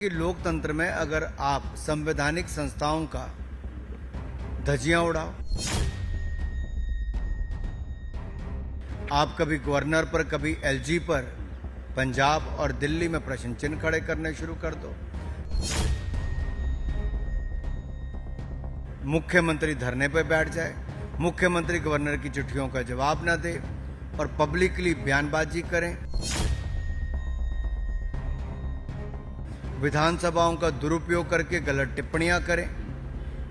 कि लोकतंत्र में अगर आप संवैधानिक संस्थाओं का धज्जियां उड़ाओ, आप कभी गवर्नर पर कभी एलजी पर पंजाब और दिल्ली में प्रश्न चिन्ह खड़े करने शुरू कर दो, मुख्यमंत्री धरने पर बैठ जाए, मुख्यमंत्री गवर्नर की चिट्ठियों का जवाब न दे और पब्लिकली बयानबाजी करें, विधानसभाओं का दुरुपयोग करके गलत टिप्पणियां करें।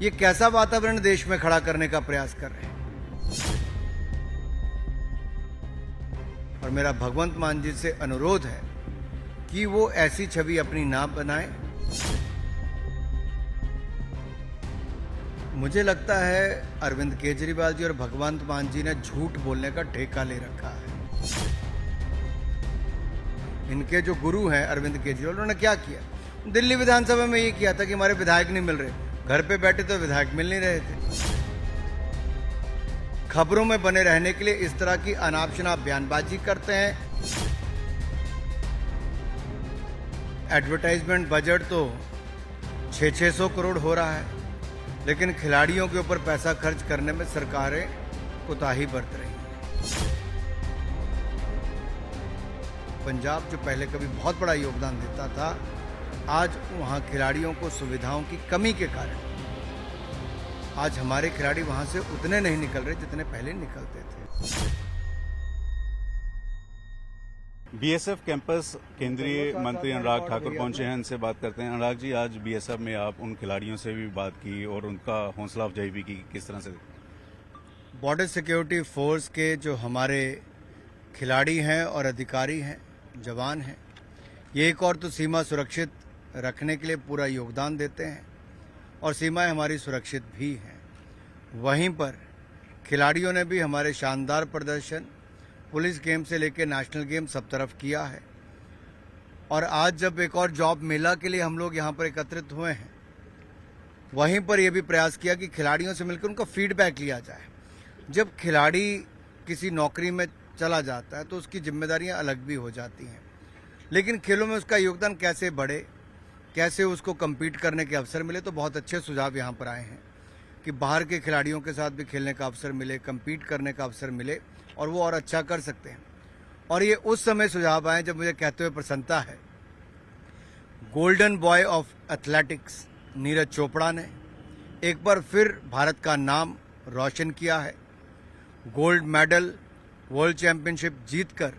ये कैसा वातावरण देश में खड़ा करने का प्रयास कर रहे हैं। और मेरा भगवंत मान जी से अनुरोध है कि वो ऐसी छवि अपनी ना बनाए। मुझे लगता है अरविंद केजरीवाल जी और भगवंत मान जी ने झूठ बोलने का ठेका ले रखा है। इनके जो गुरु हैं अरविंद केजरीवाल, उन्होंने क्या किया, दिल्ली विधानसभा में ये किया था कि हमारे विधायक नहीं मिल रहे, घर पे बैठे तो विधायक मिल नहीं रहे थे। खबरों में बने रहने के लिए इस तरह की अनाप शनाप बयानबाजी करते हैं। एडवर्टाइजमेंट बजट तो 600 करोड़ हो रहा है, लेकिन खिलाड़ियों के ऊपर पैसा खर्च करने में सरकारें कोताही बरत रही हैं। पंजाब जो पहले कभी बहुत बड़ा योगदान देता था, आज वहां खिलाड़ियों को सुविधाओं की कमी के कारण आज हमारे खिलाड़ी वहां से उतने नहीं निकल रहे जितने पहले निकलते थे। बीएसएफ कैंपस केंद्रीय मंत्री अनुराग ठाकुर पहुंचे हैं, इनसे बात करते हैं। अनुराग जी, आज बीएसएफ में आप उन खिलाड़ियों से भी बात की और उनका हौसला अफजाई भी की, किस तरह से? बॉर्डर सिक्योरिटी फोर्स के जो हमारे खिलाड़ी हैं और अधिकारी हैं, जवान हैं, ये एक और तो सीमा सुरक्षित रखने के लिए पूरा योगदान देते हैं और सीमाएं हमारी सुरक्षित भी हैं। वहीं पर खिलाड़ियों ने भी हमारे शानदार प्रदर्शन पुलिस गेम से लेकर नेशनल गेम सब तरफ किया है। और आज जब एक और जॉब मेला के लिए हम लोग यहाँ पर एकत्रित हुए हैं, वहीं पर यह भी प्रयास किया कि खिलाड़ियों से मिलकर उनका फीडबैक लिया जाए। जब खिलाड़ी किसी नौकरी में चला जाता है तो उसकी जिम्मेदारियां अलग भी हो जाती हैं, लेकिन खेलों में उसका योगदान कैसे बढ़े, कैसे उसको कम्पीट करने के अवसर मिले, तो बहुत अच्छे सुझाव यहाँ पर आए हैं कि बाहर के खिलाड़ियों के साथ भी खेलने का अवसर मिले, कम्पीट करने का अवसर मिले और वो और अच्छा कर सकते हैं। और ये उस समय सुझाव आए जब मुझे कहते हुए प्रसन्नता है, golden boy of athletics Neeraj Chopra ने एक बार फिर भारत का नाम रोशन किया है। गोल्ड मेडल वर्ल्ड चैंपियनशिप जीतकर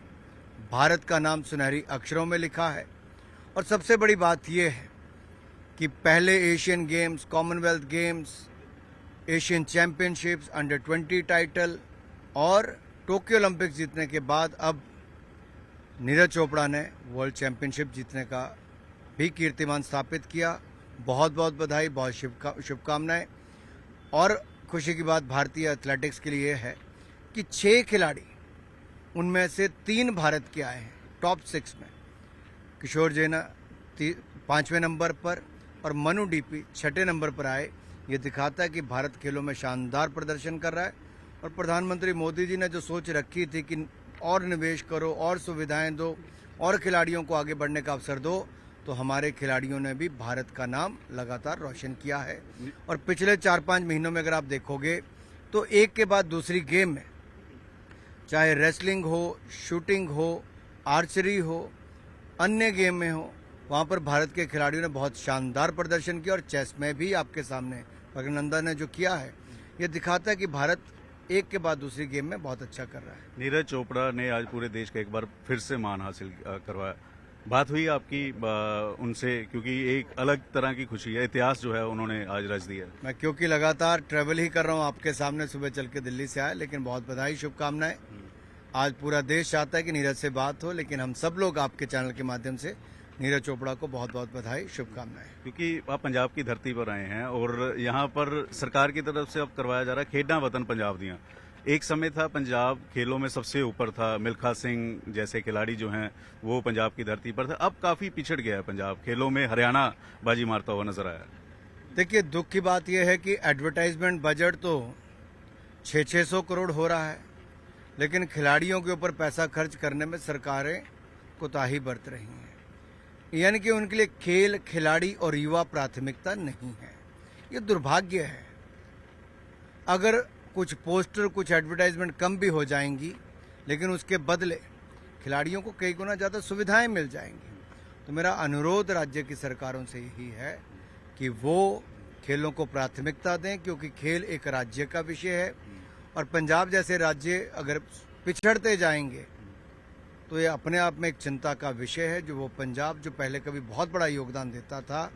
भारत का नाम सुनहरी अक्षरों में लिखा है। और सबसे बड़ी बात यह है कि पहले Asian games, Commonwealth games, Asian championships, under 20 title और टोक्यो ओलंपिक्स जीतने के बाद अब नीरज चोपड़ा ने वर्ल्ड चैंपियनशिप जीतने का भी कीर्तिमान स्थापित किया। बहुत बहुत बधाई, बहुत शुभकामनाएं। और खुशी की बात भारतीय एथलेटिक्स के लिए है कि 6 खिलाड़ी, उनमें से 3 भारत के आए हैं टॉप 6 में। किशोर जेना 5वें नंबर पर और मनु डीपी 6ठे नंबर पर आए। ये दिखाता है कि भारत खेलों में शानदार प्रदर्शन कर रहा है। और प्रधानमंत्री मोदी जी ने जो सोच रखी थी कि और निवेश करो, और सुविधाएं दो, और खिलाड़ियों को आगे बढ़ने का अवसर दो, तो हमारे खिलाड़ियों ने भी भारत का नाम लगातार रोशन किया है। और पिछले 4-5 महीनों में अगर आप देखोगे तो एक के बाद दूसरी गेम में, चाहे रेसलिंग हो, शूटिंग हो, आर्चरी हो, अन्य गेम में हो, वहां पर भारत के खिलाड़ियों ने बहुत शानदार प्रदर्शन किया। और चेस में भी आपके सामने प्रज्ञानंदा ने जो किया है, ये दिखाता है कि भारत एक के बाद दूसरी गेम में बहुत अच्छा कर रहा है। नीरज चोपड़ा ने आज पूरे देश का एक बार फिर से मान हासिल करवाया। बात हुई आपकी उनसे, क्योंकि एक अलग तरह की खुशी है, इतिहास जो है उन्होंने आज रच दिया। मैं क्योंकि लगातार ट्रेवल ही कर रहा हूँ आपके सामने, सुबह चल के दिल्ली से आया, लेकिन बहुत बधाई, शुभकामनाएं। आज पूरा देश चाहता है कि नीरज से बात हो, लेकिन हम सब लोग आपके चैनल के माध्यम से नीरज चोपड़ा को बहुत बहुत बधाई, शुभकामनाएं। क्योंकि आप पंजाब की धरती पर आए हैं और यहाँ पर सरकार की तरफ से अब करवाया जा रहा है खेडां वतन पंजाब दियां। एक समय था पंजाब खेलों में सबसे ऊपर था, मिल्खा सिंह जैसे खिलाड़ी जो हैं वो पंजाब की धरती पर थे। अब काफी पिछड़ गया है पंजाब खेलों में, हरियाणा बाजी मारता हुआ नजर आया। देखिए, दुख की बात यह है कि एडवर्टाइजमेंट बजट तो 600 करोड़ हो रहा है, लेकिन खिलाड़ियों के ऊपर पैसा खर्च करने में सरकारें कोताही बरत रही हैं। यानी कि उनके लिए खेल, खिलाड़ी और युवा प्राथमिकता नहीं है। ये दुर्भाग्य है। अगर कुछ पोस्टर, कुछ एडवर्टाइजमेंट कम भी हो जाएंगी, लेकिन उसके बदले खिलाड़ियों को कई गुना ज़्यादा सुविधाएं मिल जाएंगी। तो मेरा अनुरोध राज्य की सरकारों से यही है कि वो खेलों को प्राथमिकता दें, क्योंकि खेल एक राज्य का विषय है और पंजाब जैसे राज्य अगर पिछड़ते जाएंगे तो ये अपने आप में एक चिंता का विषय है। जो वो पंजाब जो पहले कभी बहुत बड़ा योगदान देता था,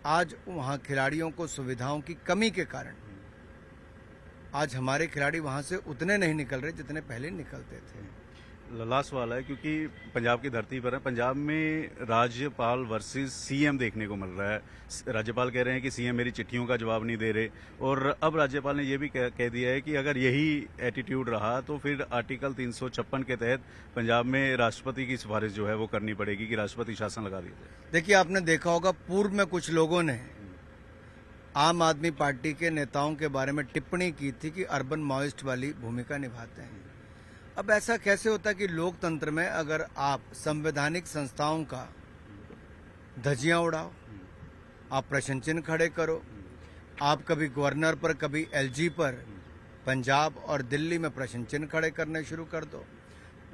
आज वहाँ खिलाड़ियों को सुविधाओं की कमी के कारण आज हमारे खिलाड़ी वहाँ से उतने नहीं निकल रहे जितने पहले निकलते थे। लास्ट सवाल है, क्योंकि पंजाब की धरती पर है, पंजाब में राज्यपाल वर्सेस सीएम देखने को मिल रहा है। राज्यपाल कह रहे हैं कि सीएम मेरी चिट्ठियों का जवाब नहीं दे रहे, और अब राज्यपाल ने यह भी कह दिया है कि अगर यही एटीट्यूड रहा तो फिर आर्टिकल 356 के तहत पंजाब में राष्ट्रपति की सिफारिश जो है वो करनी पड़ेगी कि राष्ट्रपति शासन लगा दिया जाए। देखिए, आपने देखा होगा पूर्व में कुछ लोगों ने आम आदमी पार्टी के नेताओं के बारे में टिप्पणी की थी कि अर्बन माओइस्ट वाली भूमिका निभाते हैं। अब ऐसा कैसे होता है कि लोकतंत्र में अगर आप संवैधानिक संस्थाओं का धज्जियां उड़ाओ, आप प्रश्न चिन्ह खड़े करो, आप कभी गवर्नर पर, कभी एलजी पर पंजाब और दिल्ली में प्रश्न चिन्ह खड़े करने शुरू कर दो,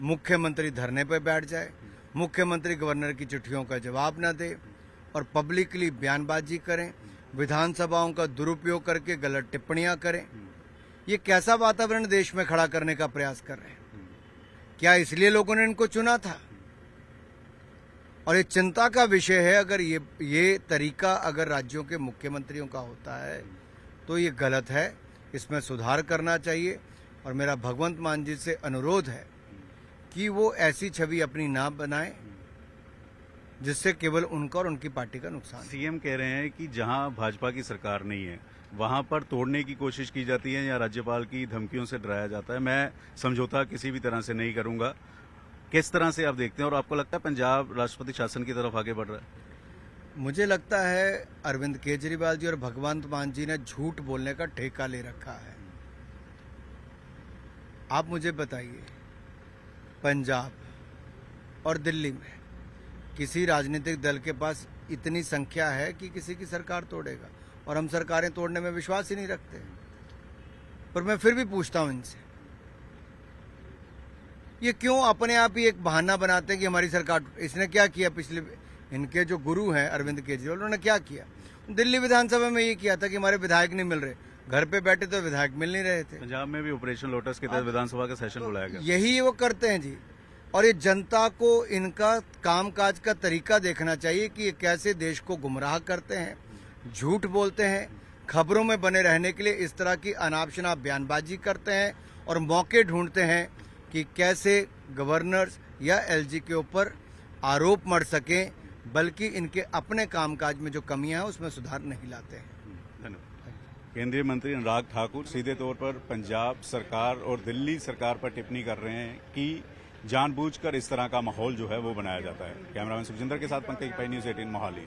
मुख्यमंत्री धरने पर बैठ जाए, मुख्यमंत्री गवर्नर की चिट्ठियों का जवाब न दे और पब्लिकली बयानबाजी करें, विधानसभाओं का दुरुपयोग करके गलत टिप्पणियां करें, ये कैसा वातावरण देश में खड़ा करने का प्रयास कर रहे हैं? क्या इसलिए लोगों ने इनको चुना था? और ये चिंता का विषय है। अगर ये तरीका अगर राज्यों के मुख्यमंत्रियों का होता है तो ये गलत है, इसमें सुधार करना चाहिए। और मेरा भगवंत मान जी से अनुरोध है कि वो ऐसी छवि अपनी ना बनाएं जिससे केवल उनका और उनकी पार्टी का नुकसान। सीएम कह रहे हैं कि जहां भाजपा की सरकार नहीं है वहां पर तोड़ने की कोशिश की जाती है या राज्यपाल की धमकियों से डराया जाता है। मैं समझौता किसी भी तरह से नहीं करूंगा। किस तरह से आप देखते हैं, और आपको लगता है पंजाब राष्ट्रपति शासन की तरफ आगे बढ़ रहा है? मुझे लगता है अरविंद केजरीवाल जी और भगवंत मान जी ने झूठ बोलने का ठेका ले रखा है। आप मुझे बताइए, पंजाब और दिल्ली में किसी राजनीतिक दल के पास इतनी संख्या है कि किसी की सरकार तोड़ेगा, और हम सरकारें तोड़ने में विश्वास ही नहीं रखते। पर मैं फिर भी पूछता हूं इनसे, ये क्यों अपने आप ही एक बहाना बनाते हैं कि हमारी सरकार? इसने क्या किया? पिछले इनके जो गुरु हैं अरविंद केजरीवाल, उन्होंने क्या किया? दिल्ली विधानसभा में ये किया था कि हमारे विधायक नहीं मिल रहे, घर पे बैठे तो विधायक मिल नहीं रहे थे। पंजाब में भी ऑपरेशन लोटस के तहत विधानसभा का सेशन बुलाया गया। यही वो करते हैं जी। और ये जनता को इनका कामकाज का तरीका देखना चाहिए कि ये कैसे देश को गुमराह करते हैं, झूठ बोलते हैं, खबरों में बने रहने के लिए इस तरह की अनाप शनाप बयानबाजी करते हैं और मौके ढूंढते हैं कि कैसे गवर्नर्स या एलजी के ऊपर आरोप मढ़ सकें, बल्कि इनके अपने कामकाज में जो कमियां हैं उसमें सुधार नहीं लाते हैं। धन्यवाद। केंद्रीय मंत्री अनुराग ठाकुर सीधे तौर पर पंजाब सरकार और दिल्ली सरकार पर टिप्पणी कर रहे हैं कि जानबूझकर इस तरह का माहौल जो है वो बनाया जाता है। कैमरामैन सुखजिंदर के साथ पंकज पाई, न्यूज़ 18 मोहाली।